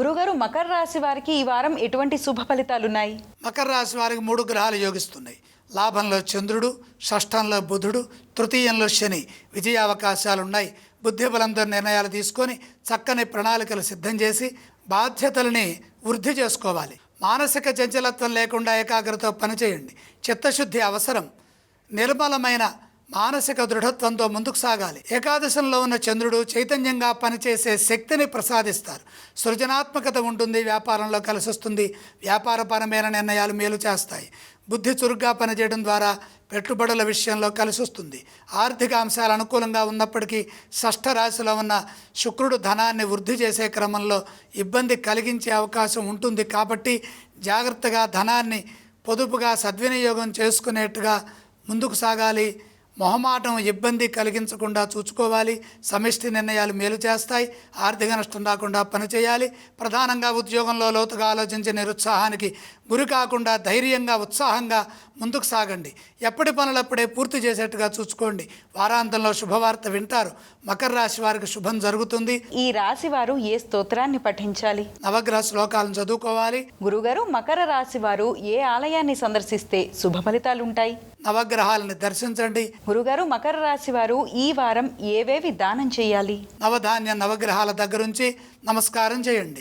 గురుగారు, మకర రాశి వారికి ఈ వారం ఎటువంటి శుభ ఫలితాలున్నాయి? మకర రాశి వారికి 3 గ్రహాలు యోగిస్తున్నాయి. లాభంలో చంద్రుడు, షష్ఠంలో బుధుడు, తృతీయంలో శని. విజయావకాశాలున్నాయి. బుద్ధిబలంతో నిర్ణయాలు తీసుకొని చక్కని ప్రణాళికలు సిద్ధం చేసి బాధ్యతలని వృద్ధి చేసుకోవాలి. మానసిక చంచలత్వం లేకుండా ఏకాగ్రతతో పనిచేయండి. చిత్తశుద్ధి అవసరం. నిర్మలమైన మానసిక దృఢత్వంతో ముందుకు సాగాలి. ఏకాదశంలో ఉన్న చంద్రుడు చైతన్యంగా పనిచేసే శక్తిని ప్రసాదిస్తారు. సృజనాత్మకత ఉంటుంది. వ్యాపారంలో కలిసొస్తుంది. వ్యాపారపరమైన నిర్ణయాలు మేలు చేస్తాయి. బుద్ధి చురుగ్గా పనిచేయడం ద్వారా పెట్టుబడుల విషయంలో కలిసొస్తుంది. ఆర్థిక అంశాలు అనుకూలంగా ఉన్నప్పటికీ షష్ఠ రాశిలో ఉన్న శుక్రుడు ధనాన్ని వృద్ధి చేసే క్రమంలో ఇబ్బంది కలిగించే అవకాశం ఉంటుంది. కాబట్టి జాగ్రత్తగా ధనాన్ని పొదుపుగా సద్వినియోగం చేసుకునేట్టుగా ముందుకు సాగాలి. మొహమాటం ఇబ్బంది కలిగించకుండా చూసుకోవాలి. సమిష్టి నిర్ణయాలు మేలు చేస్తాయి. ఆర్థిక నష్టం రాకుండా పనిచేయాలి. ప్రధానంగా ఉద్యోగంలో లోతుగా ఆలోచించే నిరుత్సాహానికి గురి కాకుండా ధైర్యంగా ఉత్సాహంగా ముందుకు సాగండి. ఎప్పటి పనులప్పుడే పూర్తి చేసేట్టుగా చూసుకోండి. వారాంతంలో శుభవార్త వింటారు. మకర రాశి వారికి శుభం జరుగుతుంది. ఈ రాశి వారు ఏ స్తోత్రాన్ని పఠించాలి? నవగ్రహ శ్లోకాలను చదువుకోవాలి. గురుగారు, మకర రాశి వారు ఏ ఆలయాన్ని సందర్శిస్తే శుభ ఫలితాలుంటాయి? నవగ్రహాలను దర్శించండి. గురుగారు, మకర రాశి వారు ఈ వారం ఏవేవి దానం చేయాలి? నవధాన్య నవగ్రహాల దగ్గరుంచి నమస్కారం చేయండి.